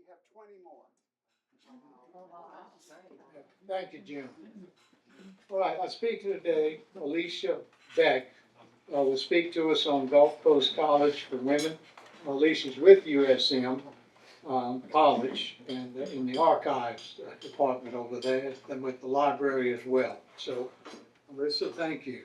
have 20 more. Thank you, Jim. All right, our speaker today, Allisa Beck, will speak to us on Gulf Coast College for Women. Alicia's with USM College and in the archives department over there, and with the library as well. So, Allisa, thank you.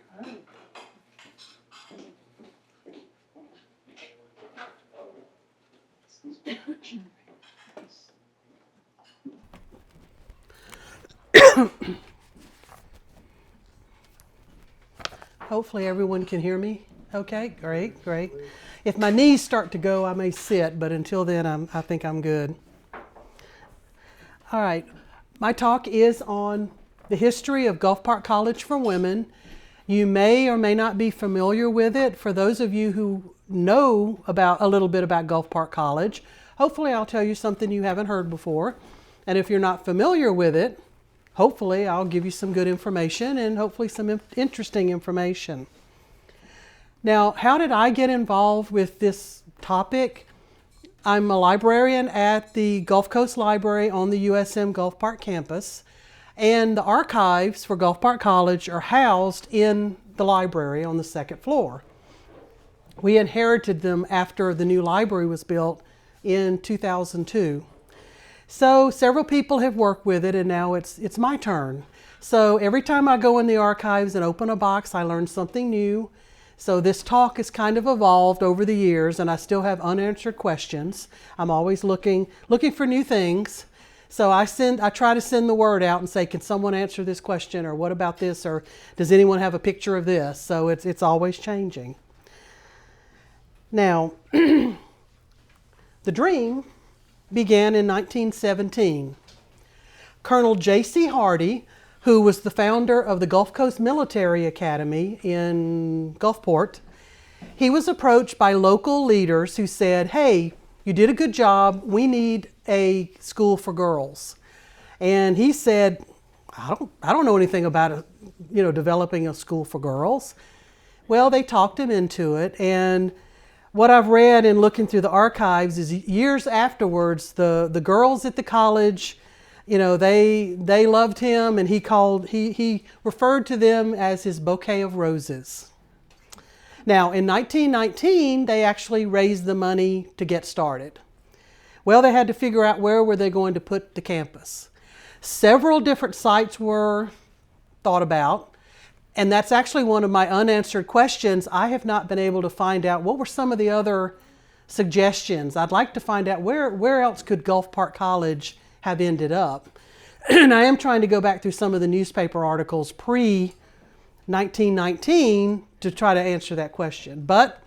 Hopefully everyone can hear me. Okay, great, great. If my knees start to go, I may sit, but until then, I think I'm good. All right, my talk is on the history of Gulfport College for Women. You may or may not be familiar with it. For those of you who know a little bit about Gulfport College, hopefully I'll tell you something you haven't heard before. And if you're not familiar with it, hopefully I'll give you some good information and hopefully some interesting information. Now, how did I get involved with this topic? I'm a librarian at the Gulf Coast Library on the USM Gulfport campus, and the archives for Gulfport College are housed in the library on the second floor. We inherited them after the new library was built in 2002. So several people have worked with it, and now it's my turn. So every time I go in the archives and open a box, I learn something new. So this talk has kind of evolved over the years, and I still have unanswered questions. I'm always looking for new things. So I try to send the word out and say, can someone answer this question, or what about this, or does anyone have a picture of this? So it's always changing. Now, the dream began in 1917. Colonel J.C. Hardy, who was the founder of the Gulf Coast Military Academy in Gulfport, he was approached by local leaders who said, hey, you did a good job, we need a school for girls. And he said, I don't know anything about developing a school for girls. Well, they talked him into it, and what I've read in looking through the archives is years afterwards, the girls at the college, they loved him, and he referred to them as his bouquet of roses. Now, in 1919, they actually raised the money to get started. Well, they had to figure out where were they going to put the campus. Several different sites were thought about. And that's actually one of my unanswered questions. I have not been able to find out what were some of the other suggestions. I'd like to find out where else could Gulfport College have ended up. And I am trying to go back through some of the newspaper articles pre-1919 to try to answer that question. But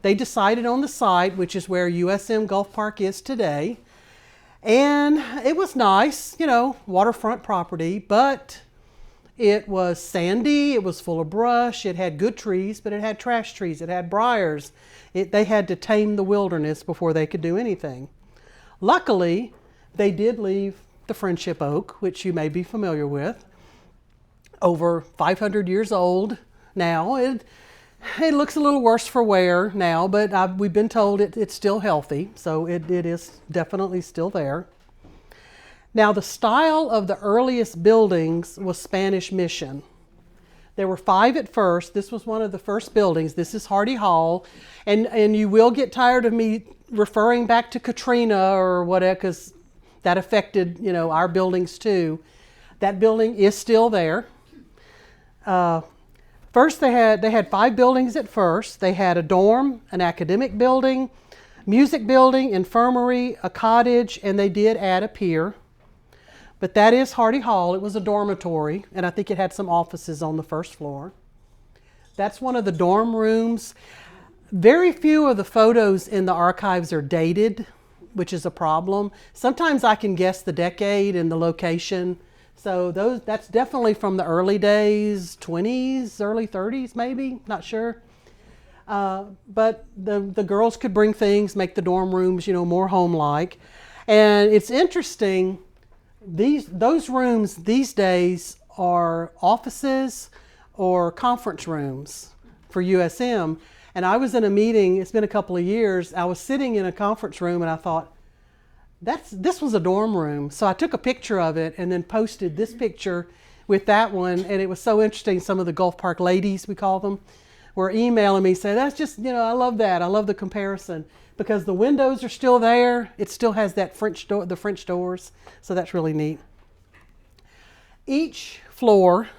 they decided on the site, which is where USM Gulfport is today. And it was nice, waterfront property, but it was sandy, it was full of brush, it had good trees, but it had trash trees, it had briars. They had to tame the wilderness before they could do anything. Luckily, they did leave the Friendship Oak, which you may be familiar with, over 500 years old now. It looks a little worse for wear now, but we've been told it's still healthy, so it is definitely still there. Now, the style of the earliest buildings was Spanish Mission. There were 5 at first. This was one of the first buildings. This is Hardy Hall. And you will get tired of me referring back to Katrina or whatever, because that affected, our buildings too. That building is still there. First, they had 5 buildings at first. They had a dorm, an academic building, music building, infirmary, a cottage, and they did add a pier. But that is Hardy Hall. It was a dormitory, and I think it had some offices on the first floor. That's one of the dorm rooms. Very few of the photos in the archives are dated, which is a problem. Sometimes I can guess the decade and the location. So that's definitely from the early days, 20s, early 30s maybe, not sure. But the girls could bring things, make the dorm rooms, more home-like. And it's interesting, those rooms these days are offices or conference rooms for USM. And I was in a meeting, it's been a couple of years, I was sitting in a conference room and I thought, This was a dorm room. So I took a picture of it and then posted this picture with that one. And it was so interesting. Some of the Gulf Park ladies, we call them, were emailing me saying, that's just, I love that. I love the comparison because the windows are still there. It still has that French door, the French doors. So that's really neat. Each floor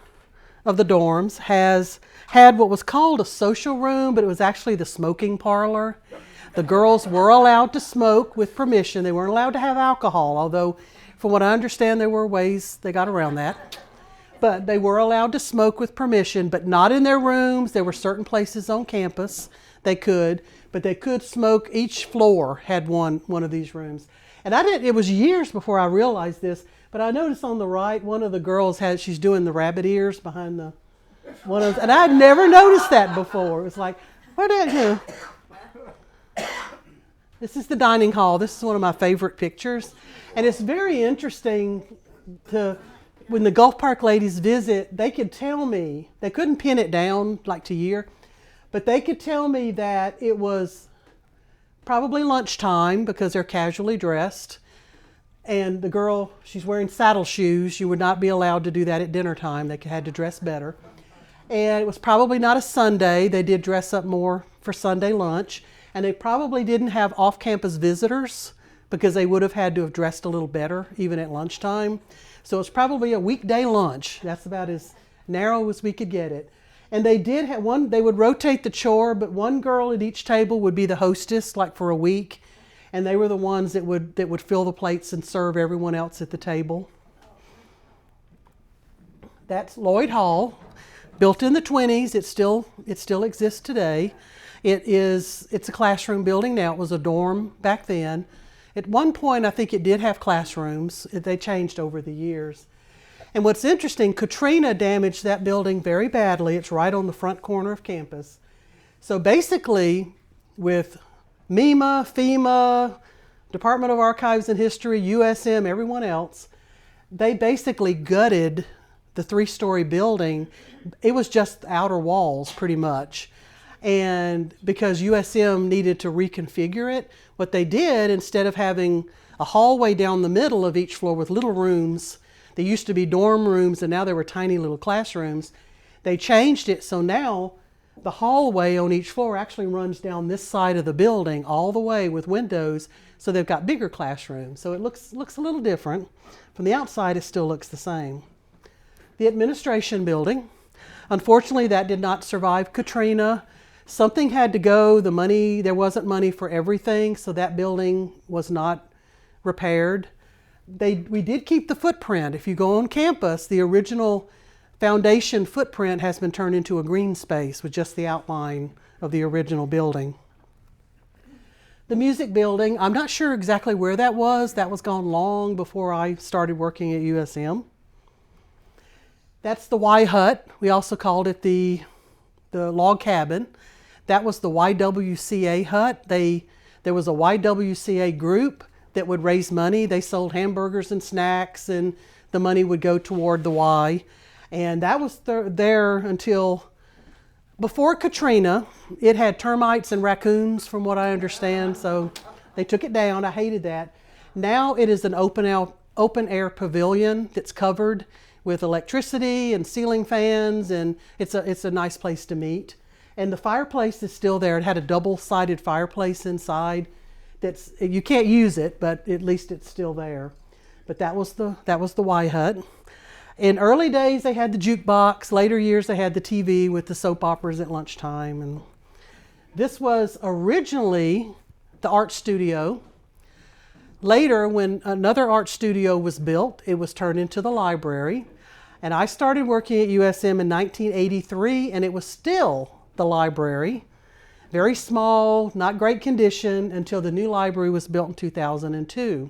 of the dorms had what was called a social room, but it was actually the smoking parlor. The girls were allowed to smoke with permission. They weren't allowed to have alcohol, although from what I understand, there were ways they got around that. But they were allowed to smoke with permission, but not in their rooms. There were certain places on campus they could, but they could smoke. Each floor had one of these rooms. And it was years before I realized this, but I noticed on the right, one of the girls she's doing the rabbit ears behind and I'd never noticed that before. It was like, This is the dining hall. This is one of my favorite pictures. And it's very interesting when the Gulf Park ladies visit, they could tell me, they couldn't pin it down like to year, but they could tell me that it was probably lunchtime because they're casually dressed. And the girl, she's wearing saddle shoes. You would not be allowed to do that at dinner time. They had to dress better. And it was probably not a Sunday. They did dress up more for Sunday lunch. And they probably didn't have off-campus visitors because they would have had to have dressed a little better even at lunchtime. So it's probably a weekday lunch. That's about as narrow as we could get it. And they did have they would rotate the chore, but one girl at each table would be the hostess, like for a week. And they were the ones that would fill the plates and serve everyone else at the table. That's Lloyd Hall, built in the 1920s. It still exists today. It's a classroom building now. It was a dorm back then. At one point, I think it did have classrooms. They changed over the years. And what's interesting, Katrina damaged that building very badly. It's right on the front corner of campus. So basically, with FEMA, Department of Archives and History, USM, everyone else, they basically gutted the 3-story building. It was just outer walls pretty much. And because USM needed to reconfigure it, what they did, instead of having a hallway down the middle of each floor with little rooms, they used to be dorm rooms and now they were tiny little classrooms, they changed it so now the hallway on each floor actually runs down this side of the building all the way with windows, so they've got bigger classrooms. So it looks a little different. From the outside, it still looks the same. The administration building, unfortunately, that did not survive Katrina. Something had to go. There wasn't money for everything, so that building was not repaired. We did keep the footprint. If you go on campus, the original foundation footprint has been turned into a green space with just the outline of the original building. The music building, I'm not sure exactly where that was. That was gone long before I started working at USM. That's the Y hut. We also called it the log cabin. That was the YWCA hut. There was a YWCA group that would raise money. They sold hamburgers and snacks, and the money would go toward the Y. And that was there until before Katrina. It had termites and raccoons, from what I understand, so they took it down. I hated that. Now it is an open air pavilion that's covered with electricity and ceiling fans, and it's a nice place to meet. And the fireplace is still there. It had a double-sided fireplace inside. You can't use it, but at least it's still there. But that was the Y hut. In early days, they had the jukebox. Later years, they had the TV with the soap operas at lunchtime. And this was originally the art studio. Later, when another art studio was built, it was turned into the library. And I started working at USM in 1983, and it was still the library. Very small, not great condition, until the new library was built in 2002.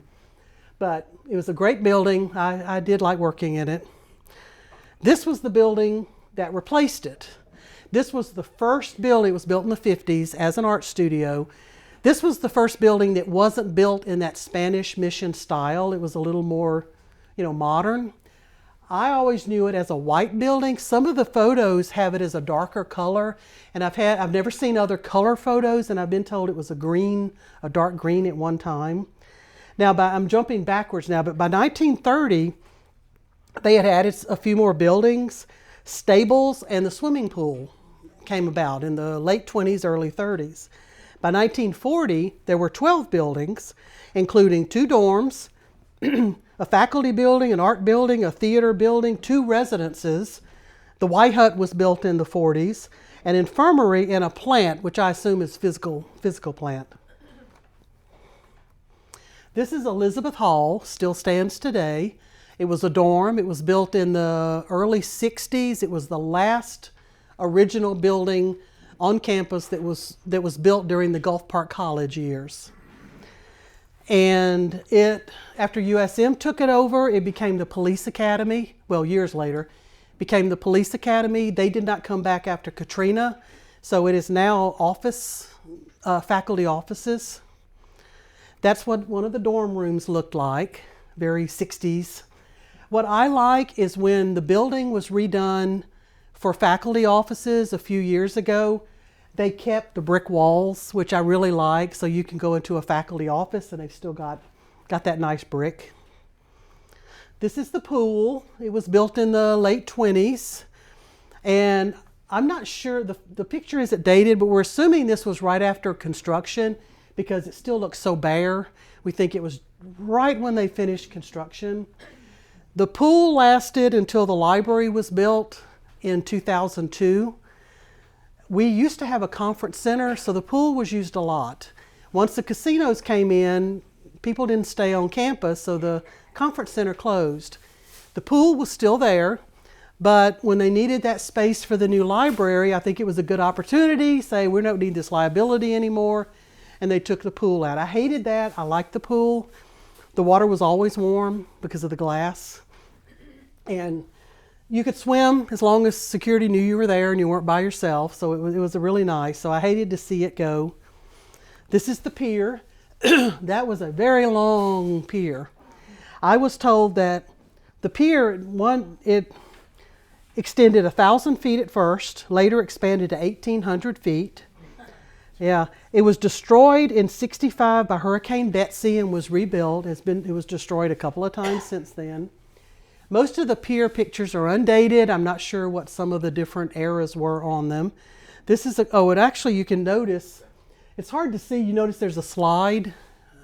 But it was a great building. I did like working in it. This was the building that replaced it. This was the first building. It was built in the 50s as an art studio. This was the first building that wasn't built in that Spanish mission style. It was a little more, modern. I always knew it as a white building. Some of the photos have it as a darker color, and I've never seen other color photos, and I've been told it was a dark green at one time. Now, I'm jumping backwards now, but by 1930, they had added a few more buildings, stables, and the swimming pool came about in the late 20s, early 30s. By 1940, there were 12 buildings, including 2 dorms, a faculty building, an art building, a theater building, 2 residences. The White Hut was built in the 40s, an infirmary, and a plant, which I assume is physical plant. This is Elizabeth Hall, still stands today. It was a dorm. It was built in the early 60s. It was the last original building on campus that was built during the Gulfport College years. And after USM took it over, it became the police academy. Well, years later, became the police academy. They did not come back after Katrina, so it is now faculty offices. That's what one of the dorm rooms looked like, very 60s. What I like is when the building was redone for faculty offices a few years ago, they kept the brick walls, which I really like, so you can go into a faculty office and they've still got that nice brick. This is the pool. It was built in the late 20s, and I'm not sure, the picture isn't dated, but we're assuming this was right after construction because it still looks so bare. We think it was right when they finished construction. The pool lasted until the library was built in 2002. We used to have a conference center, so the pool was used a lot. Once the casinos came in, people didn't stay on campus, so the conference center closed. The pool was still there, but when they needed that space for the new library, I think it was a good opportunity, say we don't need this liability anymore, and they took the pool out. I hated that. I liked the pool. The water was always warm because of the glass. And you could swim as long as security knew you were there and you weren't by yourself, so it was really nice. So I hated to see it go. This is the pier. That was a very long pier. I was told that the pier, it extended 1,000 feet at first, later expanded to 1,800 feet. Yeah, it was destroyed in '65 by Hurricane Betsy and was rebuilt. It was destroyed a couple of times since then. Most of the pier pictures are undated. I'm not sure what some of the different eras were on them. This is and actually you can notice, it's hard to see, you notice there's a slide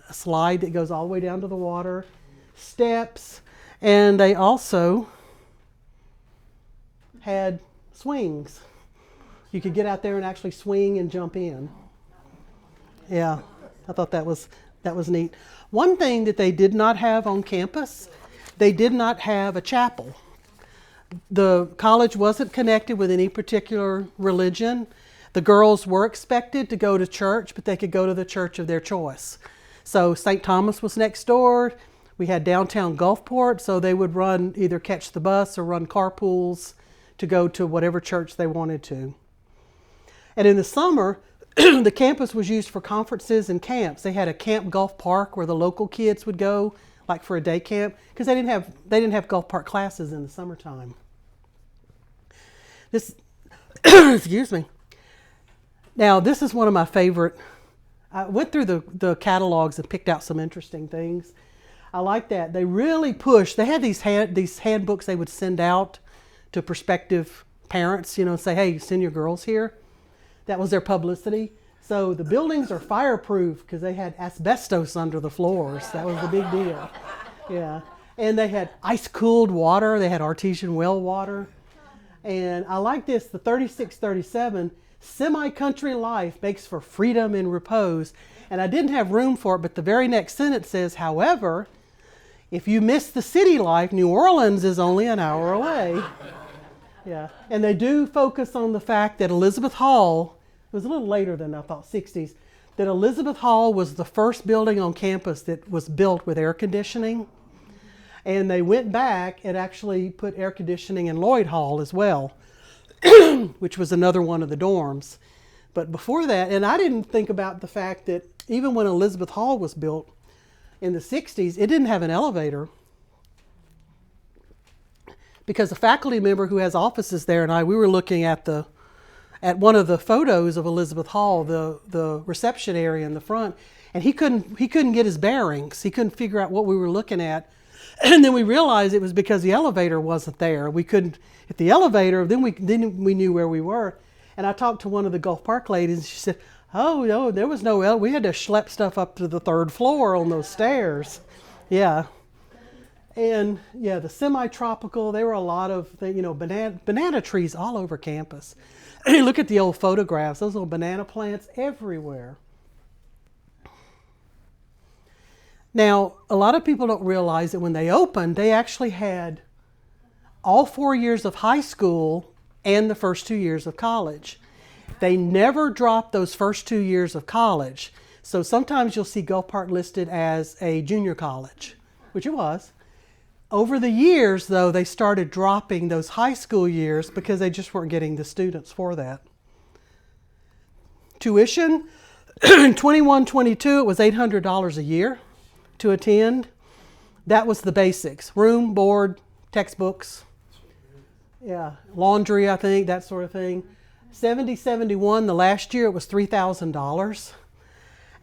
that goes all the way down to the water, steps, and they also had swings. You could get out there and actually swing and jump in. Yeah, I thought that was neat. One thing that they did not have on campus, they did not have a chapel. The college wasn't connected with any particular religion. The girls were expected to go to church, but they could go to the church of their choice. So St. Thomas was next door. We had downtown Gulfport, so they would either catch the bus or run carpools to go to whatever church they wanted to. And in the summer, the campus was used for conferences and camps. They had a Camp Gulf Park where the local kids would go, like for a day camp, because they didn't have Gulf Park classes in the summertime. This, excuse me. Now, this is one of my favorite. I went through the catalogs and picked out some interesting things. I like that. They really pushed. They had these handbooks they would send out to prospective parents, say, hey, send your girls here. That was their publicity. So the buildings are fireproof because they had asbestos under the floors. That was the big deal. Yeah. And they had ice-cooled water. They had artesian well water. And I like this, the 3637, semi-country life makes for freedom and repose. And I didn't have room for it, but the very next sentence says, however, if you miss the city life, New Orleans is only an hour away. Yeah. And they do focus on the fact that Elizabeth Hall, it was a little later than I thought, 60s, that Elizabeth Hall was the first building on campus that was built with air conditioning. And they went back and actually put air conditioning in Lloyd Hall as well, which was another one of the dorms. But before that, and I didn't think about the fact that even when Elizabeth Hall was built in the 60s, it didn't have an elevator. Because a faculty member who has offices there and we were looking at one of the photos of Elizabeth Hall, the reception area in the front, and he couldn't get his bearings. He couldn't figure out what we were looking at. And then we realized it was because the elevator wasn't there. We couldn't hit the elevator, then we knew where we were. And I talked to one of the Gulf Park ladies, and she said, oh, no, there was no elevator. We had to schlep stuff up to the 3rd floor on those stairs. Yeah. And yeah, the semi-tropical, there were a lot of, banana trees all over campus. Look at the old photographs, those little banana plants everywhere. Now, a lot of people don't realize that when they opened, they actually had all 4 years of high school and the first 2 years of college. They never dropped those first 2 years of college. So sometimes you'll see Gulfport listed as a junior college, which it was. Over the years, though, they started dropping those high school years because they just weren't getting the students for that. Tuition, in 21-22, it was $800 a year to attend. That was the basics: room, board, textbooks, yeah, laundry, I think, that sort of thing. 70-71, the last year, it was $3,000.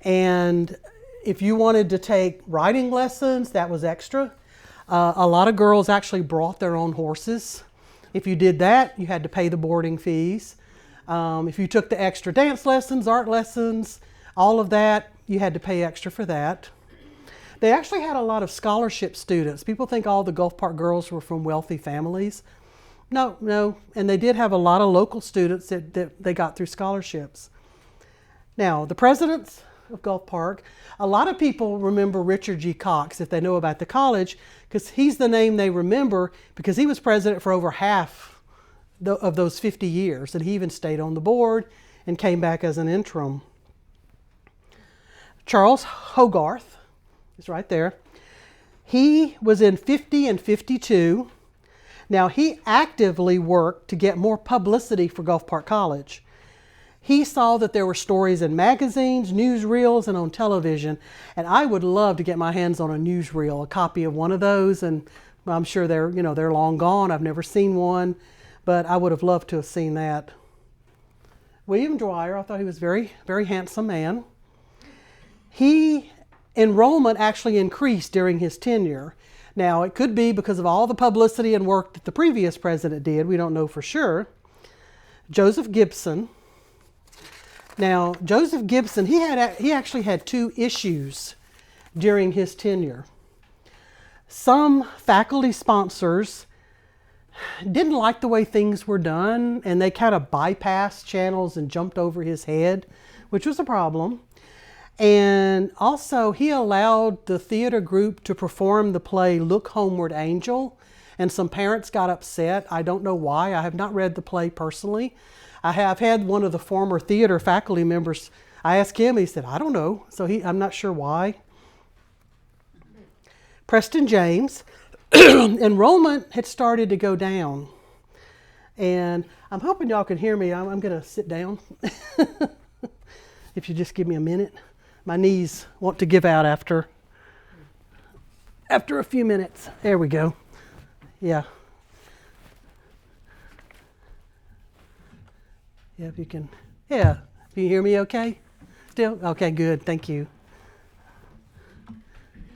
And if you wanted to take writing lessons, that was extra. A lot of girls actually brought their own horses. If you did that, you had to pay the boarding fees. If you took the extra dance lessons, art lessons, all of that, you had to pay extra for that. They actually had a lot of scholarship students. People think all the Gulfport girls were from wealthy families. No, and they did have a lot of local students that they got through scholarships. Now, the presidents of Gulfport, a lot of people remember Richard G. Cox, if they know about the college, because he's the name they remember because he was president for over half of those 50 years, and he even stayed on the board and came back as an interim. Charles Hogarth is right there. He was in 50 and 52. Now, he actively worked to get more publicity for Gulfport College. He saw that there were stories in magazines, newsreels, and on television, and I would love to get my hands on a newsreel, a copy of one of those, and I'm sure they're long gone. I've never seen one, but I would have loved to have seen that. William Dwyer, I thought he was a very, very handsome man. Enrollment actually increased during his tenure. Now, it could be because of all the publicity and work that the previous president did. We don't know for sure. Joseph Gibson. Now, Joseph Gibson, he actually had 2 issues during his tenure. Some faculty sponsors didn't like the way things were done, and they kind of bypassed channels and jumped over his head, which was a problem. And also, he allowed the theater group to perform the play Look Homeward Angel, and some parents got upset. I don't know why. I have not read the play personally. I have had one of the former theater faculty members, I asked him, he said, I don't know. So I'm not sure why. Preston James, enrollment had started to go down. And I'm hoping y'all can hear me. I'm going to sit down. If you just give me a minute. My knees want to give out after a few minutes. There we go. Yeah. Yeah, if you can. Yeah. Can you hear me okay? Still? Okay, good. Thank you.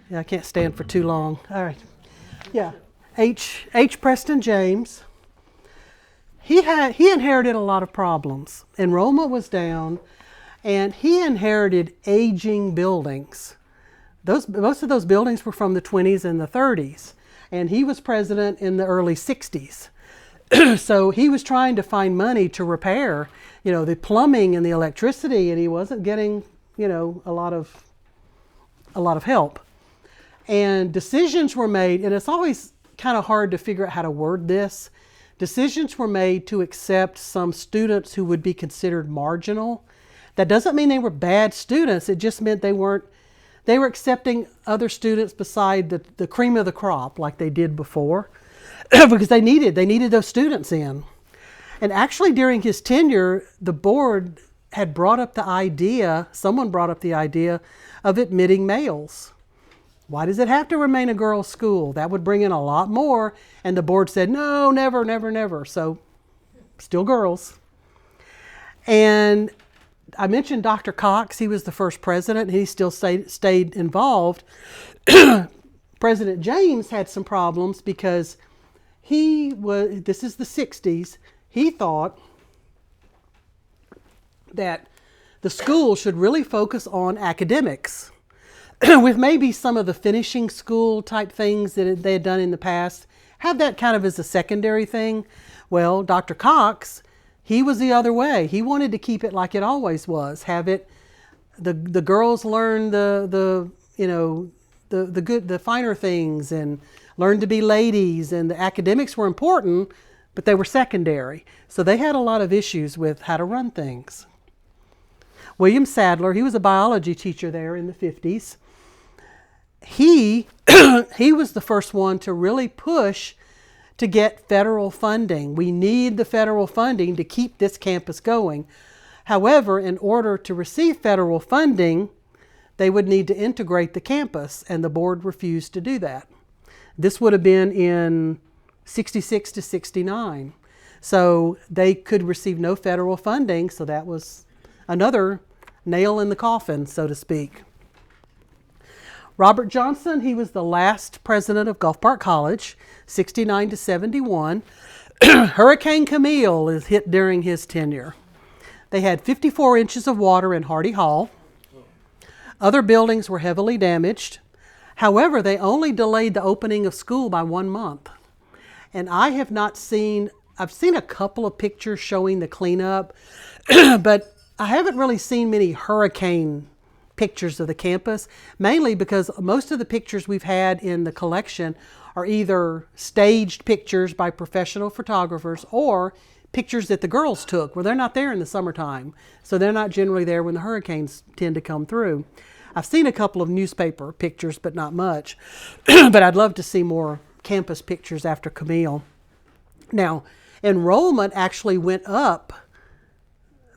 Yeah, I can't stand for too long. All right. Yeah. H. Preston James. He inherited a lot of problems. Enrollment was down, and he inherited aging buildings. Most of those buildings were from the 20s and the 30s, and he was president in the early 60s. So he was trying to find money to repair, the plumbing and the electricity, and he wasn't getting, a lot of help. And decisions were made, and it's always kind of hard to figure out how to word this. Decisions were made to accept some students who would be considered marginal. That doesn't mean they were bad students. It just meant they were accepting other students beside the cream of the crop like they did before because they needed those students in. And actually during his tenure, the board had someone brought up the idea of admitting males. Why does it have to remain a girls' school? That would bring in a lot more. And the board said, no, never, never, never. So still girls. And I mentioned Dr. Cox. He was the first president, and he still stayed involved. President James had some problems because this is the 60s, he thought that the school should really focus on academics with maybe some of the finishing school type things that they had done in the past, have that kind of as a secondary thing. Well, Dr. Cox, he was the other way. He wanted to keep it like it always was. Have it, the girls learn the finer things and learn to be ladies, and the academics were important, but they were secondary. So they had a lot of issues with how to run things. William Sadler, he was a biology teacher there in the 50s. He was the first one to really push to get federal funding. We need the federal funding to keep this campus going. However, in order to receive federal funding, they would need to integrate the campus, and the board refused to do that. This would have been in 66 to 69. So they could receive no federal funding, so that was another nail in the coffin, so to speak. Robert Johnson, he was the last president of Gulfport College, 69 to 71. Hurricane Camille is hit during his tenure. They had 54 inches of water in Hardy Hall. Other buildings were heavily damaged. However, they only delayed the opening of school by 1 month. And I've seen a couple of pictures showing the cleanup, but I haven't really seen many hurricane pictures of the campus, mainly because most of the pictures we've had in the collection are either staged pictures by professional photographers or pictures that the girls took, where they're not there in the summertime. So they're not generally there when the hurricanes tend to come through. I've seen a couple of newspaper pictures, but not much. But I'd love to see more campus pictures after Camille. Now, enrollment actually went up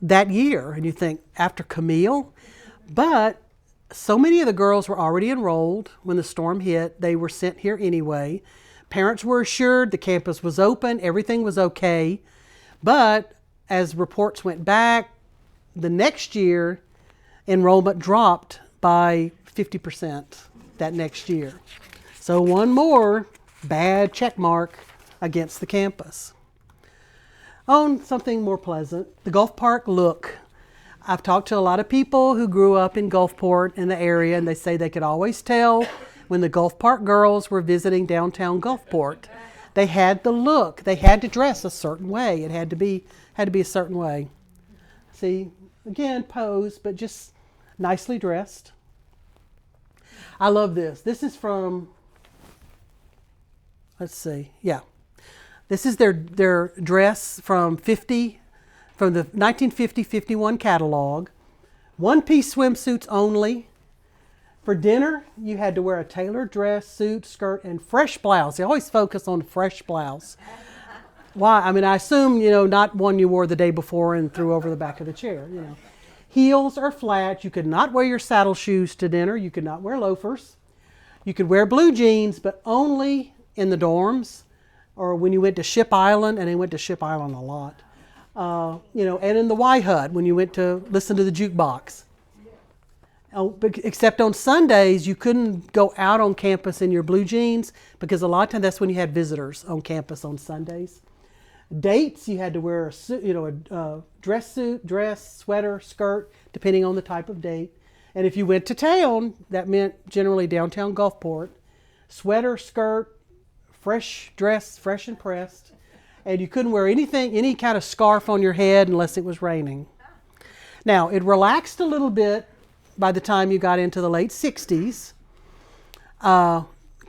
that year, and you think, after Camille? But so many of the girls were already enrolled when the storm hit. They were sent here anyway. Parents were assured the campus was open, everything was okay. But as reports went back, the next year, enrollment dropped by 50% that next year. So one more bad check mark against the campus. On something more pleasant, the Gulfport look. I've talked to a lot of people who grew up in Gulfport in the area, and they say they could always tell when the Gulfport girls were visiting downtown Gulfport. They had the look. They had to dress a certain way. It had to be a certain way. See, again, pose, but just nicely dressed. I love this. This is from, let's see, yeah. This is their dress from the 1950-51 catalog. One-piece swimsuits only. For dinner, you had to wear a tailored dress, suit, skirt, and fresh blouse. They always focus on fresh blouse. Why? I mean, I assume, not one you wore the day before and threw over the back of the chair, Heels are flat. You could not wear your saddle shoes to dinner. You could not wear loafers. You could wear blue jeans, but only in the dorms or when you went to Ship Island, and they went to Ship Island a lot. And in the Y Hut when you went to listen to the jukebox. Except on Sundays, you couldn't go out on campus in your blue jeans because a lot of times that's when you had visitors on campus on Sundays. Dates, you had to wear a suit, a dress suit, dress, sweater, skirt, depending on the type of date. And if you went to town, that meant generally downtown Gulfport, sweater, skirt, fresh dress, fresh and pressed. And you couldn't wear anything, any kind of scarf on your head unless it was raining. Now, it relaxed a little bit by the time you got into the late 60s.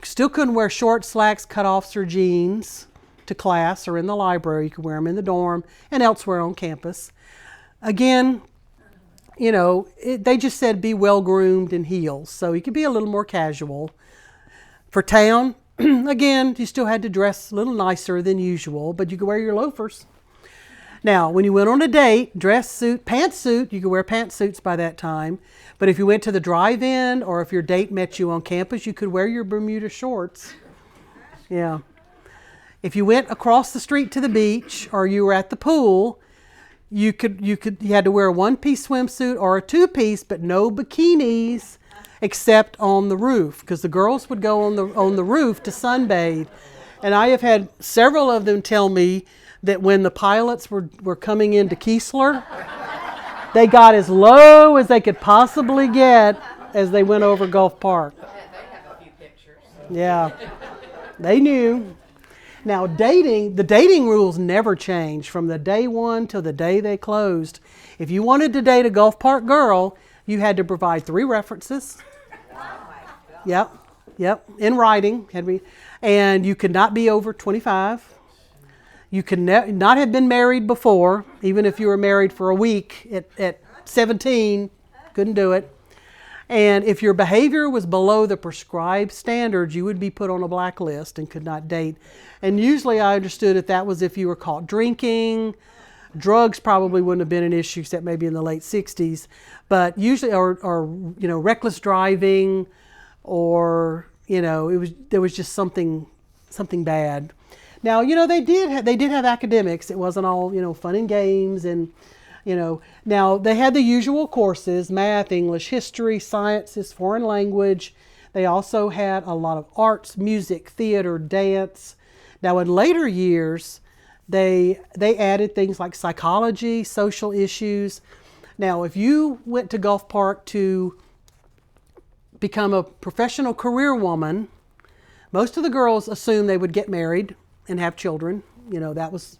Still couldn't wear shorts, slacks, cutoffs, or jeans to class or in the library. You could wear them in the dorm and elsewhere on campus. Again, they just said be well-groomed in heels, so you could be a little more casual. For town, again, you still had to dress a little nicer than usual, but you could wear your loafers. Now, when you went on a date, dress suit, pantsuit, you could wear pantsuits by that time. But if you went to the drive-in or if your date met you on campus, you could wear your Bermuda shorts. Yeah. If you went across the street to the beach or you were at the pool, You had to wear a one-piece swimsuit or a two-piece, but no bikinis except on the roof, because the girls would go on the roof to sunbathe. And I have had several of them tell me that when the pilots were coming into Keesler, they got as low as they could possibly get as they went over Gulfport. They have a few pictures. Yeah, they knew. Now the dating rules never changed from the day one till the day they closed. If you wanted to date a Gulfport girl, you had to provide 3 references. Yep, in writing. And you could not be over 25. You could not have been married before, even if you were married for a week at 17, couldn't do it. And if your behavior was below the prescribed standards, you would be put on a blacklist and could not date. And usually I understood that was if you were caught drinking. Drugs probably wouldn't have been an issue, except maybe in the late 60s. But usually, or reckless driving, or there was just something bad. Now, they did have academics. It wasn't all, fun and games, and, now they had the usual courses: math, English, history, sciences, foreign language. They also had a lot of arts, music, theater, dance. Now, in later years, they added things like psychology, social issues. Now, if you went to Gulfport to become a professional career woman, most of the girls assumed they would get married and have children. That was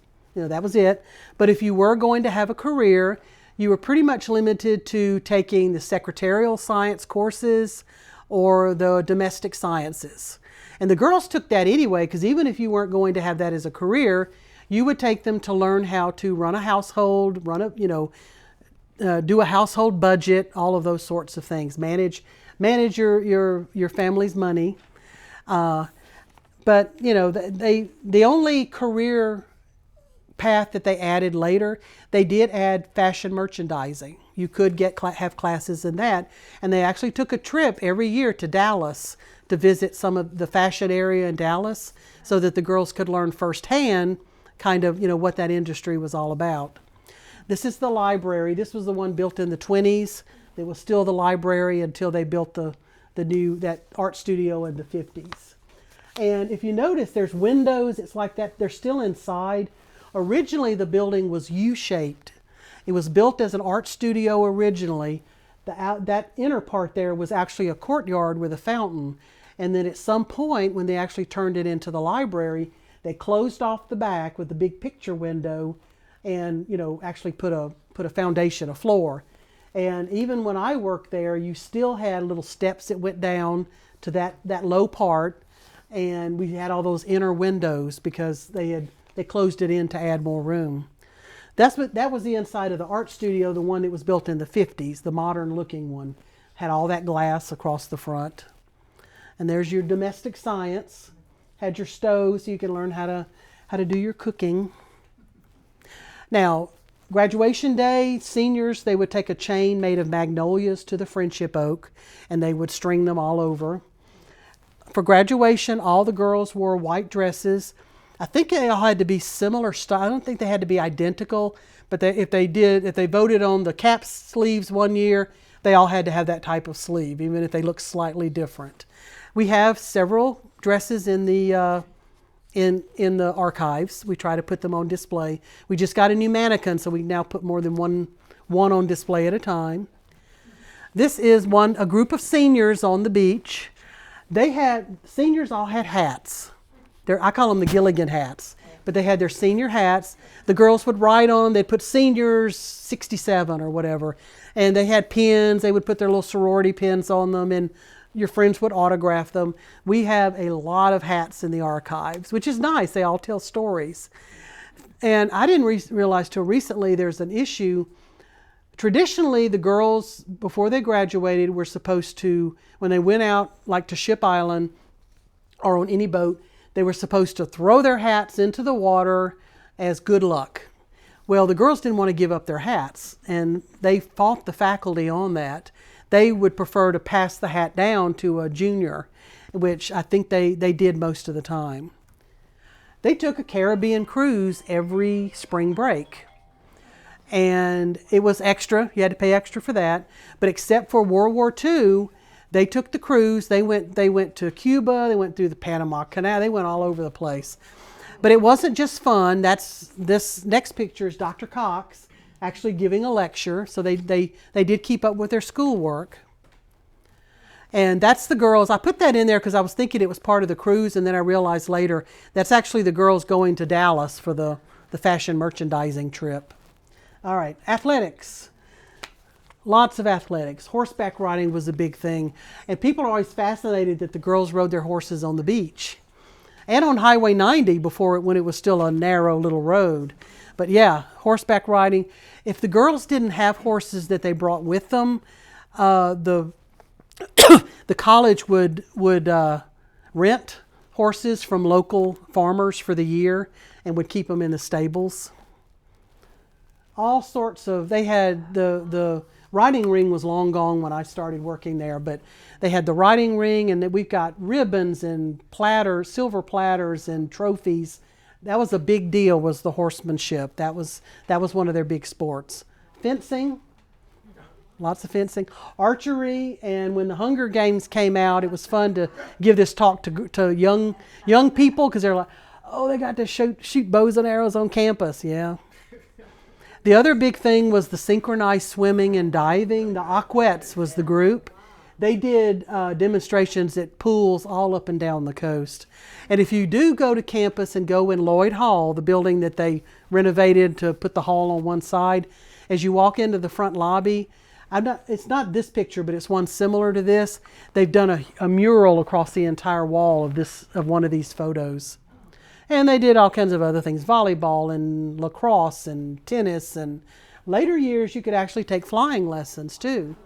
it. But if you were going to have a career, you were pretty much limited to taking the secretarial science courses or the domestic sciences. And the girls took that anyway, because even if you weren't going to have that as a career, you would take them to learn how to run a household, do a household budget, all of those sorts of things, manage your family's money. But the only career path that they added later, they did add fashion merchandising. You could have classes in that, and they actually took a trip every year to Dallas to visit some of the fashion area in Dallas, so that the girls could learn firsthand kind of what that industry was all about. This is the library. This was the one built in the 20s. It was still the library until they built that art studio in the 50s. And if you notice, there's windows. It's like that. They're still inside. Originally, the building was U-shaped. It was built as an art studio originally. That inner part there was actually a courtyard with a fountain. And then at some point, when they actually turned it into the library, they closed off the back with the big picture window, and actually put a foundation, a floor. And even when I worked there, you still had little steps that went down to that low part, and we had all those inner windows because they closed it in to add more room. That was the inside of the art studio, the one that was built in the 50s, the modern looking one. Had all that glass across the front. And there's your domestic science. Had your stove so you can learn how to do your cooking. Now, graduation day, seniors, they would take a chain made of magnolias to the friendship oak, and they would string them all over. For graduation, all the girls wore white dresses. I think they all had to be similar style. I don't think they had to be identical, but if they voted on the cap sleeves one year, they all had to have that type of sleeve, even if they looked slightly different. We have several dresses in the archives. We try to put them on display. We just got a new mannequin, so we now put more than one on display at a time. This is a group of seniors on the beach. Seniors all had hats. I call them the Gilligan hats, but they had their senior hats. The girls would write on them. They'd put seniors 67 or whatever, and they had pins. They would put their little sorority pins on them, and your friends would autograph them. We have a lot of hats in the archives, which is nice. They all tell stories. And I didn't realize till recently there's an issue. Traditionally, the girls, before they graduated, were supposed to, when they went out, like to Ship Island or on any boat, they were supposed to throw their hats into the water as good luck. Well, the girls didn't want to give up their hats, and they fought the faculty on that. They would prefer to pass the hat down to a junior, which I think they did most of the time. They took a Caribbean cruise every spring break. and it was extra. You had to pay extra for that. But except for World War II, they took the cruise. They went to Cuba. They went through the Panama Canal. They went all over the place. But it wasn't just fun. This next picture is Dr. Cox actually giving a lecture. So they did keep up with their schoolwork. And that's the girls. I put that in there because I was thinking it was part of the cruise, and then I realized later that's actually the girls going to Dallas for the fashion merchandising trip. All right, athletics. Lots of athletics. Horseback riding was a big thing. And people are always fascinated that the girls rode their horses on the beach. And on Highway 90 when it was still a narrow little road. But yeah, horseback riding. If the girls didn't have horses that they brought with them, the college would rent horses from local farmers for the year and would keep them in the stables. All sorts of, they had the riding ring was long gone when I started working there, but they had the riding ring, and we've got ribbons and platters, silver platters and trophies. That was a big deal, was the horsemanship. That was one of their big sports. Fencing. Lots of fencing, archery, and when the Hunger Games came out, it was fun to give this talk to young people because they're like, oh, they got to shoot bows and arrows on campus. Yeah. The other big thing was the synchronized swimming and diving. The Aquettes was the group. They did demonstrations at pools all up and down the coast. And if you do go to campus and go in Lloyd Hall, the building that they renovated to put the hall on one side, as you walk into the front lobby, it's not this picture, but it's one similar to this. They've done a mural across the entire wall of one of these photos. And they did all kinds of other things, volleyball and lacrosse and tennis. And later years, you could actually take flying lessons too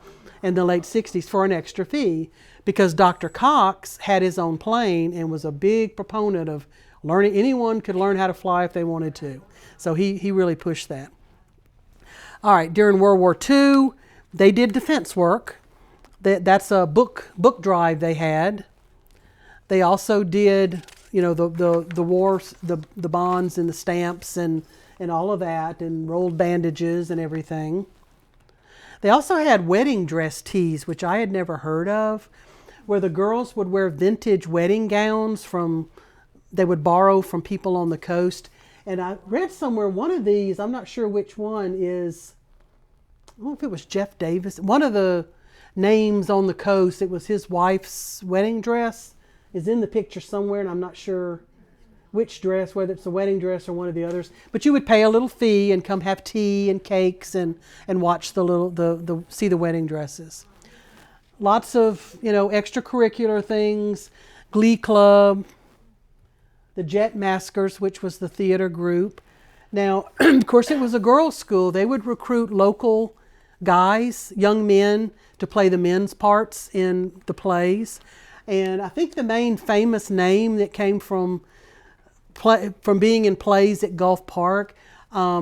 in the late 60s for an extra fee because Dr. Cox had his own plane and was a big proponent of learning. Anyone could learn how to fly if they wanted to. So he really pushed that. All right, during World War II, they did defense work. That's a book drive they had. They also did, the wars, the bonds and the stamps and all of that, and rolled bandages and everything. They also had wedding dress tees, which I had never heard of, where the girls would wear vintage wedding gowns they would borrow from people on the coast. And I read somewhere one of these, I'm not sure which one is, I don't know if it was Jeff Davis. One of the names on the coast, it was his wife's wedding dress, is in the picture somewhere, and I'm not sure which dress, whether it's a wedding dress or one of the others. But you would pay a little fee and come have tea and cakes and watch see the wedding dresses. Lots of, extracurricular things, Glee Club, the Jet Maskers, which was the theater group. Now, of course, it was a girls' school. They would recruit local guys, young men, to play the men's parts in the plays. And I think the main famous name that came from being in plays at Gulfport,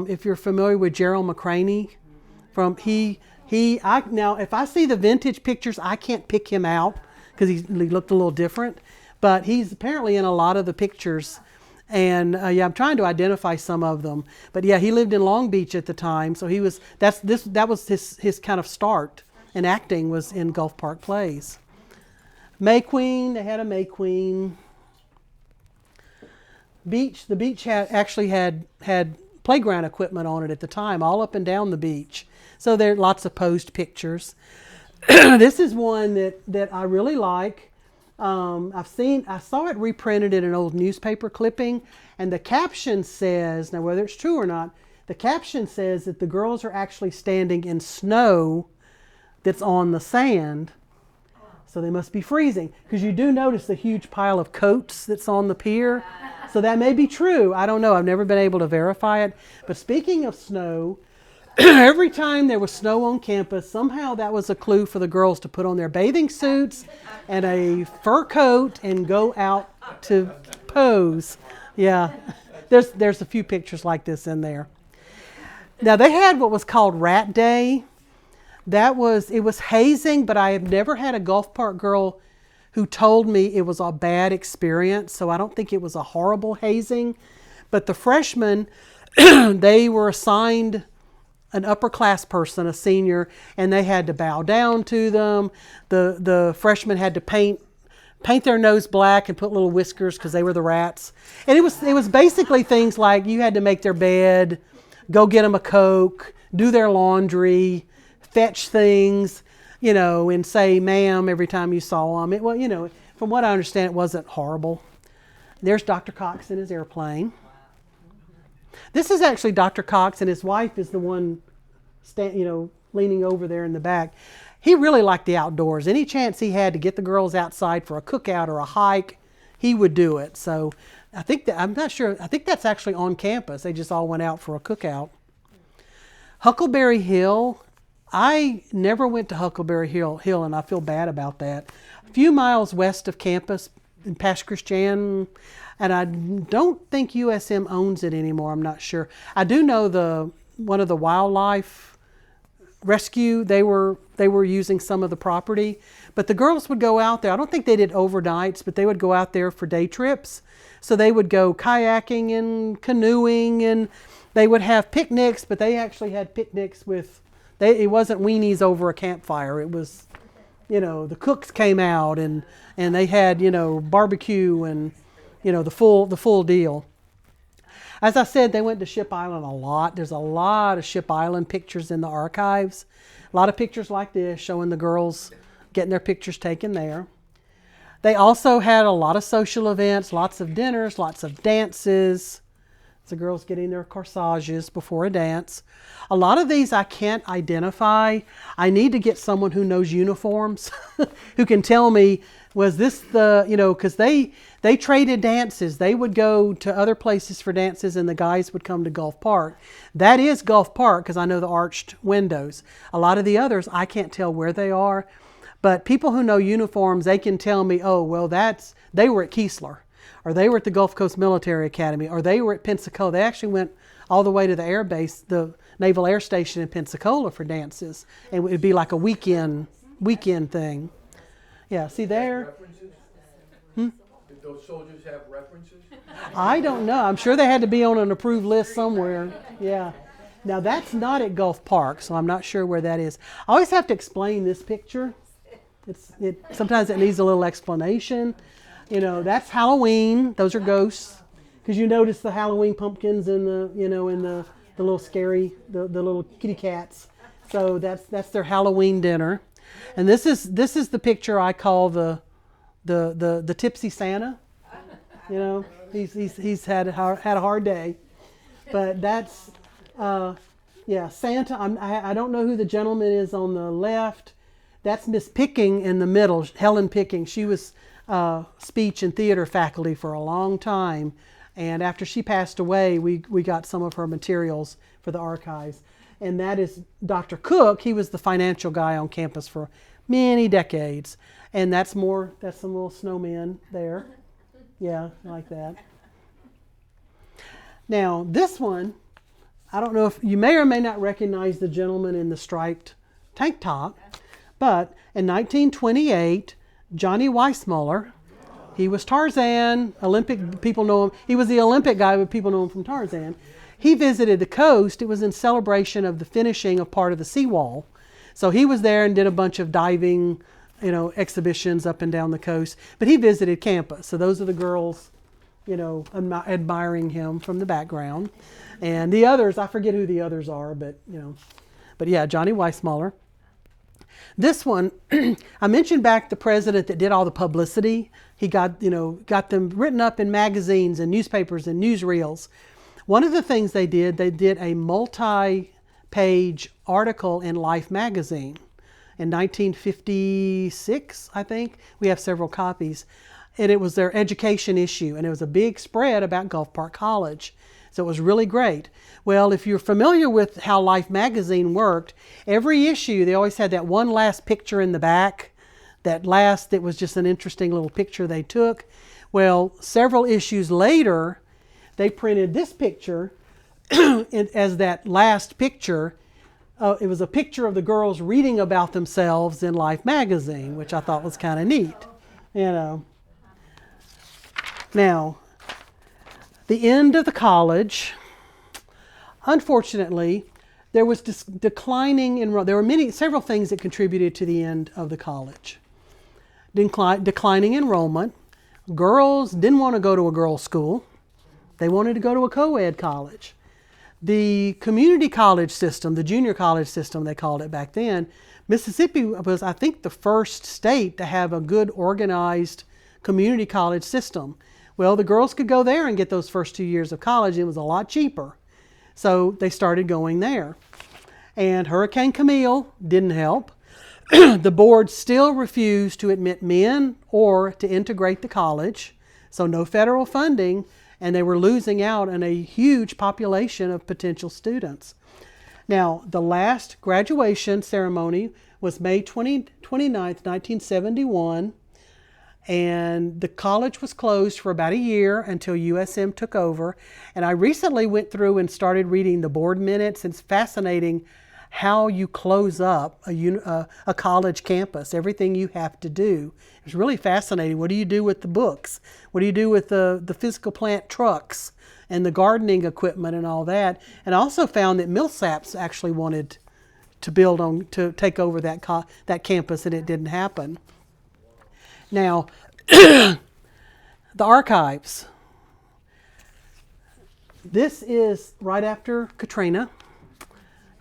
if you're familiar with Gerald McCraney, now if I see the vintage pictures, I can't pick him out because he looked a little different, but he's apparently in a lot of the pictures. And I'm trying to identify some of them. But yeah, he lived in Long Beach at the time, so that was his kind of start in acting, was in Gulfport plays. May Queen, they had a May Queen. The beach actually had playground equipment on it at the time, all up and down the beach. So there are lots of posed pictures. This is one that I really like. I saw it reprinted in an old newspaper clipping, and the caption says, now whether it's true or not, the caption says that the girls are actually standing in snow that's on the sand, so they must be freezing, because you do notice the huge pile of coats that's on the pier. So that may be true. I don't know. I've never been able to verify it. But speaking of snow, every time there was snow on campus, somehow that was a clue for the girls to put on their bathing suits and a fur coat and go out to pose. Yeah, there's a few pictures like this in there. Now they had what was called Rat Day. It was hazing, but I have never had a Gulfport girl who told me it was a bad experience, so I don't think it was a horrible hazing. But the freshmen, they were assigned an upper class person, a senior, and they had to bow down to them. The freshmen had to paint their nose black and put little whiskers because they were the rats. And it was basically things like you had to make their bed, go get them a Coke, do their laundry, fetch things, and say ma'am every time you saw them. From what I understand, it wasn't horrible. There's Dr. Cox in his airplane. This is actually Dr. Cox, and his wife is the one leaning over there in the back. He really liked the outdoors. Any chance he had to get the girls outside for a cookout or a hike, he would do it. So I'm not sure. I think that's actually on campus. They just all went out for a cookout. Huckleberry Hill. I never went to Huckleberry Hill, and I feel bad about that. A few miles west of campus in Pascagoula, and I don't think USM owns it anymore. I'm not sure. I do know one of the wildlife rescue, they were using some of the property, but the girls would go out there. I don't think they did overnights, but they would go out there for day trips. So they would go kayaking and canoeing, and they would have picnics, but they actually had picnics it wasn't weenies over a campfire. It was, the cooks came out and they had, barbecue and, the full deal. As I said, they went to Ship Island a lot. There's a lot of Ship Island pictures in the archives. A lot of pictures like this showing the girls getting their pictures taken there. They also had a lot of social events, lots of dinners, lots of dances. The girls getting their corsages before a dance. A lot of these I can't identify. I need to get someone who knows uniforms, who can tell me, was this because they traded dances. They would go to other places for dances and the guys would come to Gulfport. That is Gulfport because I know the arched windows. A lot of the others, I can't tell where they are. But people who know uniforms, they can tell me, oh, well, they were at Keesler, or they were at the Gulf Coast Military Academy, or they were at Pensacola. They actually went all the way to the air base, the Naval Air Station in Pensacola for dances. And it would be like a weekend thing. Yeah, see there? Did those soldiers have references? I don't know. I'm sure they had to be on an approved list somewhere. Yeah. Now that's not at Gulfport, so I'm not sure where that is. I always have to explain this picture. Sometimes it needs a little explanation. That's Halloween. Those are ghosts. Because you notice the Halloween pumpkins and the little scary, the little kitty cats. So that's their Halloween dinner. And this is the picture I call the tipsy Santa. He's had a hard day. But that's Santa. I don't know who the gentleman is on the left. That's Miss Picking in the middle, Helen Picking. She was speech and theater faculty for a long time. And after she passed away, we got some of her materials for the archives. And that is Dr. Cook. He was the financial guy on campus for many decades. And that's some little snowmen there. Yeah, like that. Now, this one, I don't know if you may or may not recognize the gentleman in the striped tank top, but in 1928, Johnny Weissmuller, he was Tarzan, Olympic, people know him. He was the Olympic guy, but people know him from Tarzan. He visited the coast. It was in celebration of the finishing of part of the seawall. So he was there and did a bunch of diving, exhibitions up and down the coast. But he visited campus. So those are the girls, admiring him from the background. And the others, I forget who the others are, but yeah, Johnny Weissmuller. This one, I mentioned back the president that did all the publicity. He got them written up in magazines and newspapers and newsreels. One of the things they did a multi-page article in Life magazine in 1956, I think. We have several copies. And it was their education issue, and it was a big spread about Gulfport College. So it was really great. Well, if you're familiar with how Life magazine worked, every issue, they always had that one last picture in the back. That was just an interesting little picture they took. Well, several issues later, they printed this picture as that last picture. It was a picture of the girls reading about themselves in Life magazine, which I thought was kind of neat. Now, the end of the college, unfortunately, there was declining enrollment. There were several things that contributed to the end of the college. Declining enrollment. Girls didn't want to go to a girls' school. They wanted to go to a co-ed college. The community college system, the junior college system they called it back then, Mississippi was, I think, the first state to have a good organized community college system. Well, the girls could go there and get those first 2 years of college. It was a lot cheaper. So they started going there. And Hurricane Camille didn't help. The board still refused to admit men or to integrate the college. So no federal funding, and they were losing out on a huge population of potential students. Now, the last graduation ceremony was May 29th, 1971, and the college was closed for about a year until USM took over. And I recently went through and started reading the board minutes. It's fascinating how you close up a college campus, everything you have to do. It's really fascinating. What do you do with the books? What do you do with the physical plant trucks and the gardening equipment and all that? And I also found that Millsaps actually wanted to take over that campus, and it didn't happen. Now, the archives. This is right after Katrina.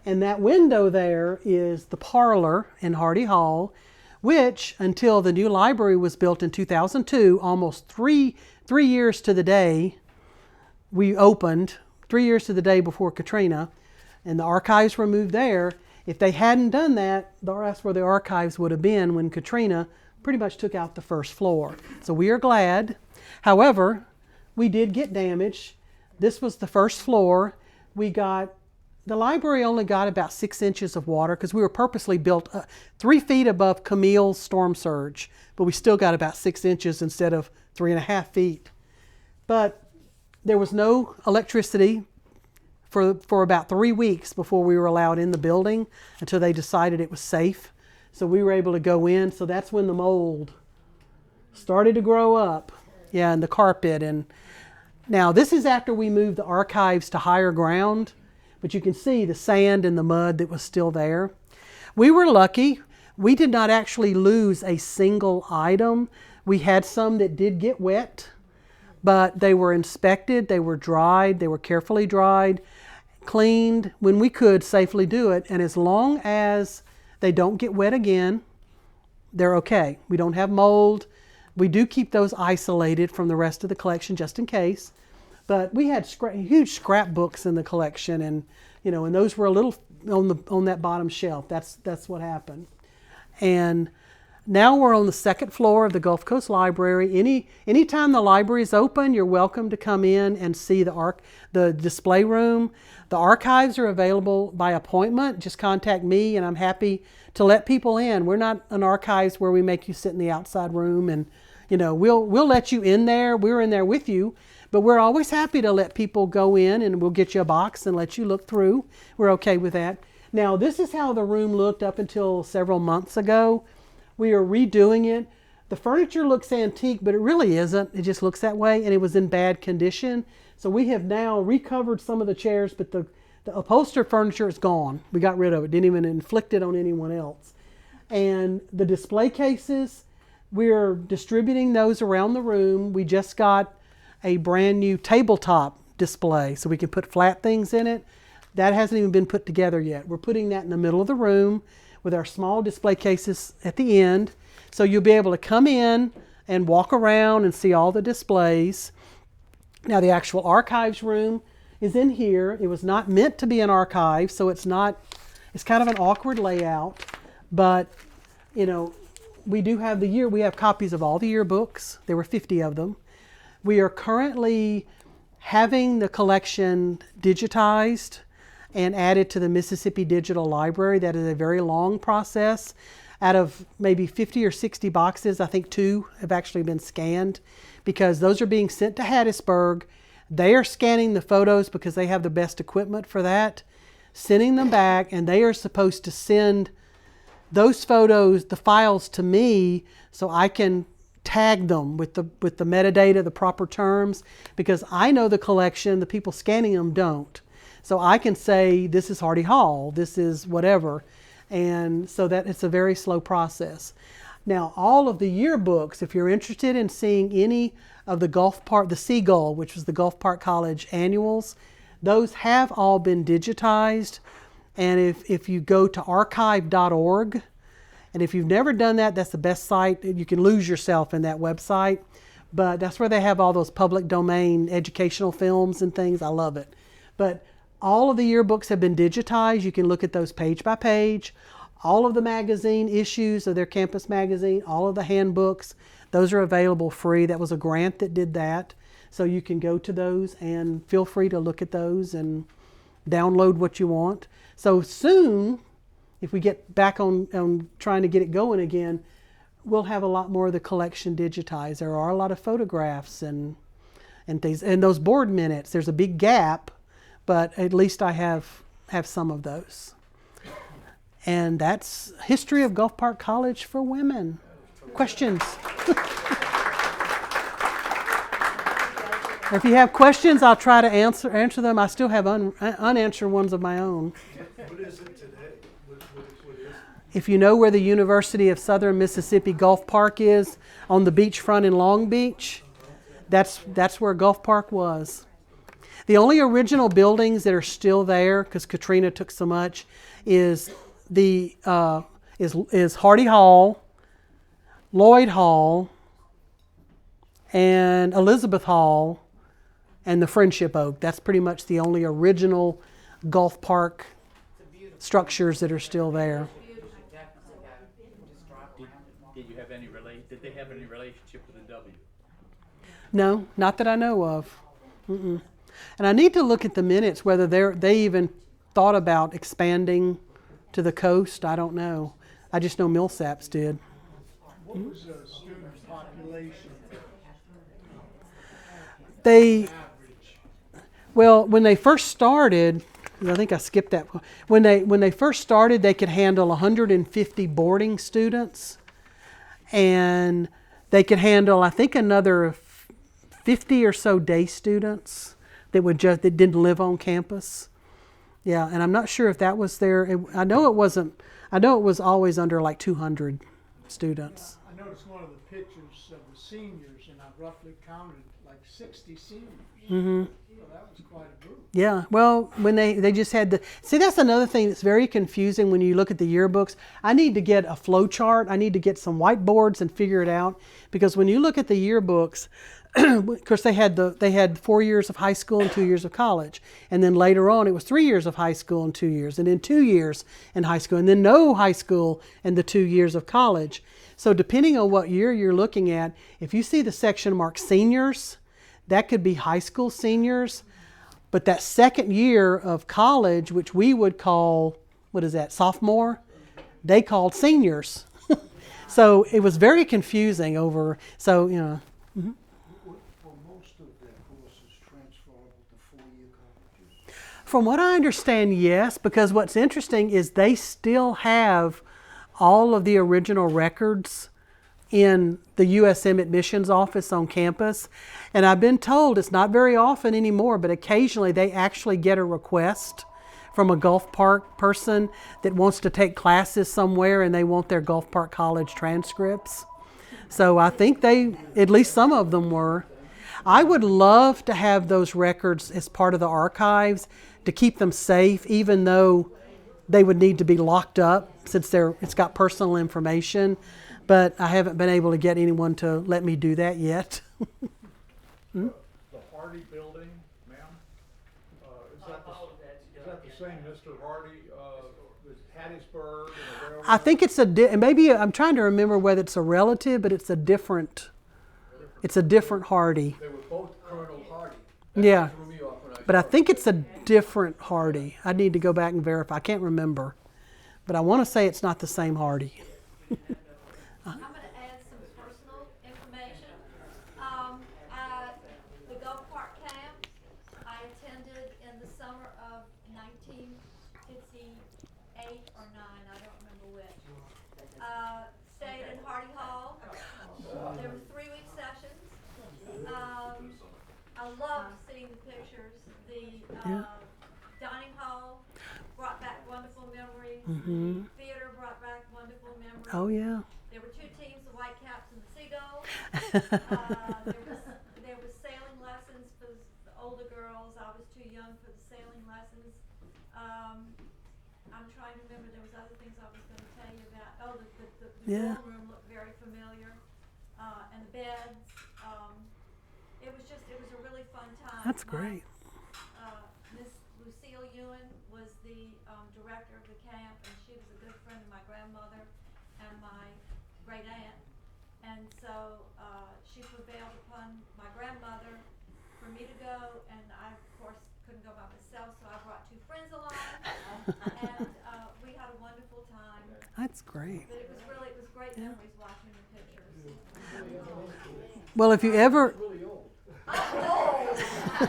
And that window there is the parlor in Hardy Hall, which until the new library was built in 2002, almost three years to the day, we opened, 3 years to the day before Katrina, and the archives were moved there. If they hadn't done that, that's where the archives would have been when Katrina pretty much took out the first floor. So we are glad. However, we did get damage. This was the first floor. The library only got about 6 inches of water because we were purposely built 3 feet above Camille's storm surge, but we still got about 6 inches instead of 3.5 feet. But there was no electricity for about 3 weeks before we were allowed in the building until they decided it was safe. So we were able to go in. So that's when the mold started to grow up. Yeah, and the carpet. And now this is after we moved the archives to higher ground. But you can see the sand and the mud that was still there. We were lucky. We did not actually lose a single item. We had some that did get wet, but they were inspected, they were dried, they were carefully dried, cleaned when we could safely do it. And as long as they don't get wet again, they're okay. We don't have mold. We do keep those isolated from the rest of the collection just in case. But we had huge scrapbooks in the collection, and and those were a little on that bottom shelf. That's what happened. And now we're on the second floor of the Gulf Coast Library. Anytime the library is open, you're welcome to come in and see the display room. The archives are available by appointment. Just contact me, and I'm happy to let people in. We're not an archives where we make you sit in the outside room, and we'll let you in there. We're in there with you. But we're always happy to let people go in, and we'll get you a box and let you look through. We're okay with that. Now, this is how the room looked up until several months ago. We are redoing it. The furniture looks antique, but it really isn't. It just looks that way, and it was in bad condition. So we have now recovered some of the chairs, but the upholstered furniture is gone. We got rid of it. Didn't even inflict it on anyone else. And the display cases, we're distributing those around the room. We just got a brand new tabletop display so we can put flat things in it. That hasn't even been put together yet. We're putting that in the middle of the room with our small display cases at the end. So you'll be able to come in and walk around and see all the displays. Now the actual archives room is in here. It was not meant to be an archive, so it's kind of an awkward layout, but we do have we have copies of all the yearbooks. There were 50 of them. We are currently having the collection digitized and added to the Mississippi Digital Library. That is a very long process. Out of maybe 50 or 60 boxes, I think 2 have actually been scanned because those are being sent to Hattiesburg. They are scanning the photos because they have the best equipment for that, sending them back, and they are supposed to send those photos, the files, to me so I can tag them with the metadata, the proper terms, because I know the collection, the people scanning them don't. So I can say, this is Hardy Hall, this is whatever. And so that it's a very slow process. Now, all of the yearbooks, if you're interested in seeing any of the Gulfport, the Seagull, which was the Gulfport College annuals, those have all been digitized. And if you go to archive.org, and if you've never done that, that's the best site. You can lose yourself in that website. But that's where they have all those public domain educational films and things. I love it. But all of the yearbooks have been digitized. You can look at those page by page. All of the magazine issues of their campus magazine, all of the handbooks, those are available free. That was a grant that did that. So you can go to those and feel free to look at those and download what you want. So soon, if we get back on trying to get it going again, we'll have a lot more of the collection digitized. There are a lot of photographs and things. And those board minutes, there's a big gap, but at least I have some of those. And that's history of Gulfport College for women. Questions? If you have questions, I'll try to answer them. I still have unanswered ones of my own. What is it today? What is it? If you know where the University of Southern Mississippi Gulf Park is, on the beachfront in Long Beach, that's where Gulf Park was. The only original buildings that are still there, because Katrina took so much, is Hardy Hall, Lloyd Hall, and Elizabeth Hall, and the Friendship Oak. That's pretty much the only original Gulf Park structures that are still there. Did they have any relationship with the W? No, not that I know of. Mm-mm. And I need to look at the minutes whether they even thought about expanding to the coast. I don't know. I just know Millsaps did. What was the student population? Well, when they first started, I think I skipped that. When they first started, they could handle 150 boarding students, and they could handle, I think, another 50 or so day students that didn't live on campus. Yeah, and I'm not sure if that was there. I know it wasn't. I know it was always under like 200 students. I noticed one of the pictures of the seniors, and I roughly counted like 60 seniors. Mm-hmm. So that was quite a group. Yeah, well, when they just had see, that's another thing that's very confusing when you look at the yearbooks. I need to get a flow chart. I need to get some whiteboards and figure it out, because when you look at the yearbooks, of course they had 4 years of high school and 2 years of college, and then later on it was 3 years of high school and 2 years, and then 2 years in high school, and then no high school and the 2 years of college. So depending on what year you're looking at, if you see the section marked seniors, that could be high school seniors. But that second year of college, which we would call, what is that, sophomore, they called seniors. So it was very confusing over, so, you know. Mm-hmm. Were most of their courses transferable to four-year colleges? From what I understand, yes, because what's interesting is they still have all of the original records in the USM admissions office on campus. And I've been told, it's not very often anymore, but occasionally they actually get a request from a Gulfport person that wants to take classes somewhere and they want their Gulfport College transcripts. So I think at least some of them were. I would love to have those records as part of the archives to keep them safe, even though they would need to be locked up since it's got personal information. But I haven't been able to get anyone to let me do that yet. The Hardy building, ma'am? Is that the same Mr. Hardy, with Hattiesburg and the railroad? I think it's maybe I'm trying to remember whether it's a relative, but it's a different Hardy. They were both Colonel Hardy. Yeah, Threw me off when I but I saw think it's a different Hardy. I need to go back and verify. I can't remember, but I want to say it's not the same Hardy. I'm going to add some personal information. The Gulfport camp I attended in the summer of 1958 or 9, I don't remember which. Stayed in Hardy Hall. There were 3-week sessions. I loved seeing the pictures. The dining Theater brought back wonderful memories. Oh yeah. There were 2 teams, the Whitecaps and the Seagulls. There was sailing lessons for the older girls. I was too young for the sailing lessons. I'm trying to remember, there was other things I was going to tell you about. Oh, the Yeah. dorm room looked very familiar, and the beds. It was a really fun time. That's great. Miss Lucille Ewan was the director of the camp, and she was a good friend of my grandmother and my great aunt. And so she prevailed upon my grandmother for me to go, and I, of course, couldn't go by myself, so I brought 2 friends along, and we had a wonderful time. That's great. But it was great memories watching the pictures. Well, if you ever, Really old. I'm old. I am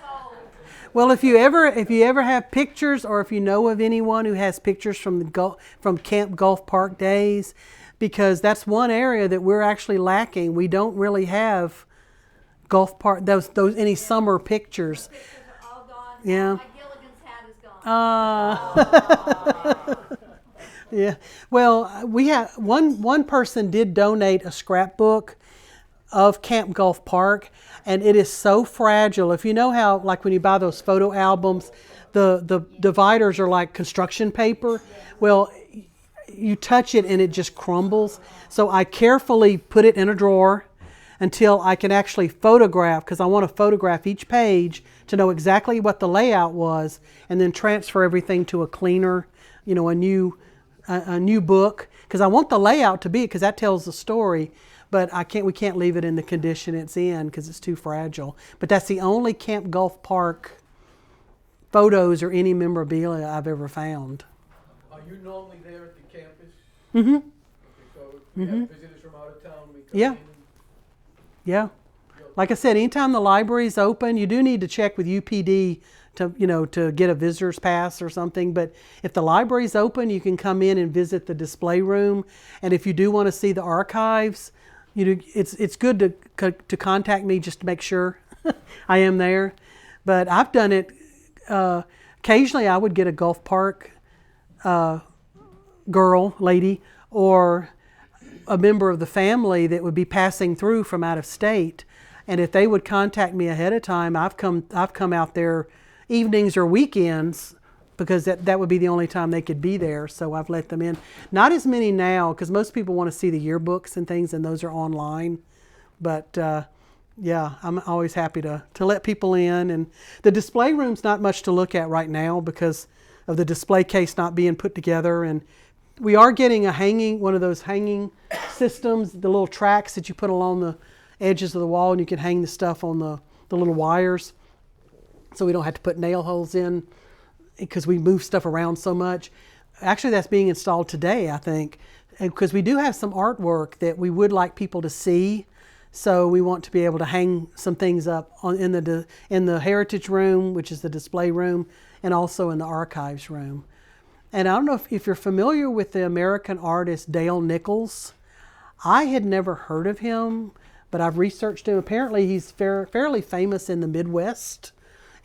old. well, if you ever have pictures, or if you know of anyone who has pictures from from Camp Gulfport days, because that's one area that we're actually lacking. We don't really have Gulfport those any summer pictures. The pictures are all gone. Yeah. My Gilligan's hat is gone. Yeah. Well, we have one person did donate a scrapbook of Camp Gulfport, and it is so fragile. If you know how, like when you buy those photo albums, the dividers are like construction paper. Well, you touch it and it just crumbles. So I carefully put it in a drawer until I can actually photograph, because I want to photograph each page to know exactly what the layout was, and then transfer everything to a cleaner, a new book, because I want the layout to be, because that tells the story. But we can't leave it in the condition it's in because it's too fragile. But that's the only Camp Gulfport photos or any memorabilia I've ever found. Are you normally there at the campus? Mm-hmm. Okay, so if we have visitors from out of town, we come Yeah. in. Yeah. Like I said, anytime the library's open, you do need to check with UPD to get a visitor's pass or something. But if the library's open, you can come in and visit the display room. And if you do want to see the archives, it's good to contact me just to make sure I am there. But I've done it. Occasionally, I would get a Gulfport lady, or a member of the family that would be passing through from out of state, and if they would contact me ahead of time, I've come out there evenings or weekends, because that would be the only time they could be there. So I've let them in. Not as many now, because most people want to see the yearbooks and things, and those are online. But yeah, I'm always happy to let people in. And the display room's not much to look at right now because of the display case not being put together. And we are getting one of those hanging systems, the little tracks that you put along the edges of the wall, and you can hang the stuff on the little wires, so we don't have to put nail holes in, because we move stuff around so much. Actually, that's being installed today, I think, because we do have some artwork that we would like people to see. So we want to be able to hang some things up in the Heritage Room, which is the display room, and also in the Archives Room. And I don't know if you're familiar with the American artist Dale Nichols. I had never heard of him, but I've researched him. Apparently, he's fairly famous in the Midwest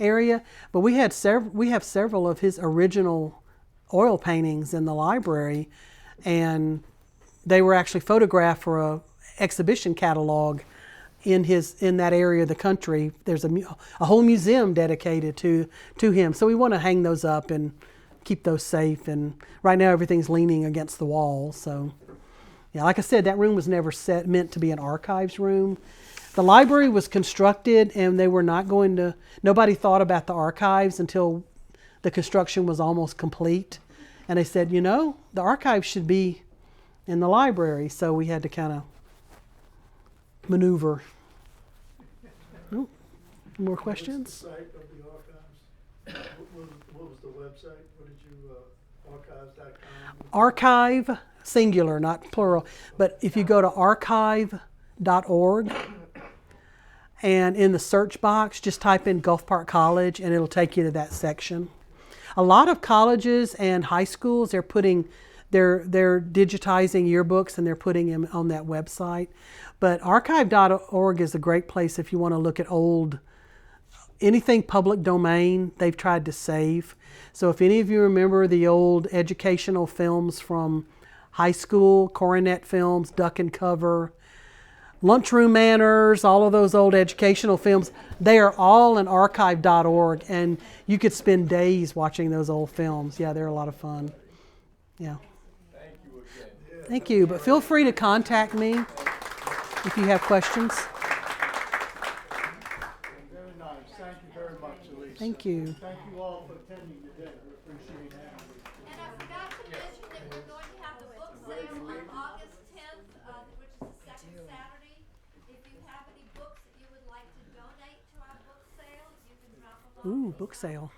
area. But we have several of his original oil paintings in the library, and they were actually photographed for a exhibition catalog in that area of the country. There's a whole museum dedicated to him. So we want to hang those up and keep those safe. And right now everything's leaning against the wall. So yeah, like I said, that room was never meant to be an archives room. The library was constructed, and they were nobody thought about the archives until the construction was almost complete. And they said, the archives should be in the library. So we had to kind of maneuver. Oh, more questions? What was the site of the archives? What was the website? What did you, archives.com? Archive, singular, not plural. But if you go to archive.org, and in the search box, just type in Gulfport College, and it'll take you to that section. A lot of colleges and high schools, they're digitizing yearbooks, and they're putting them on that website. But archive.org is a great place if you want to look at old anything public domain, they've tried to save. So if any of you remember the old educational films from high school, Coronet films, Duck and Cover, Lunchroom Manners, all of those old educational films, they are all in archive.org, and you could spend days watching those old films. Yeah, they're a lot of fun. Yeah. Thank you again. Thank you, but feel free to contact me if you have questions. Very nice. Thank you very much, Allisa. Thank you. Thank you all for attending today. We appreciate it. And I forgot to mention that we're going to have the book sale on August 10th, which is the second Saturday. If you have any books that you would like to donate to our book sale, you can drop them off. Ooh, book sale.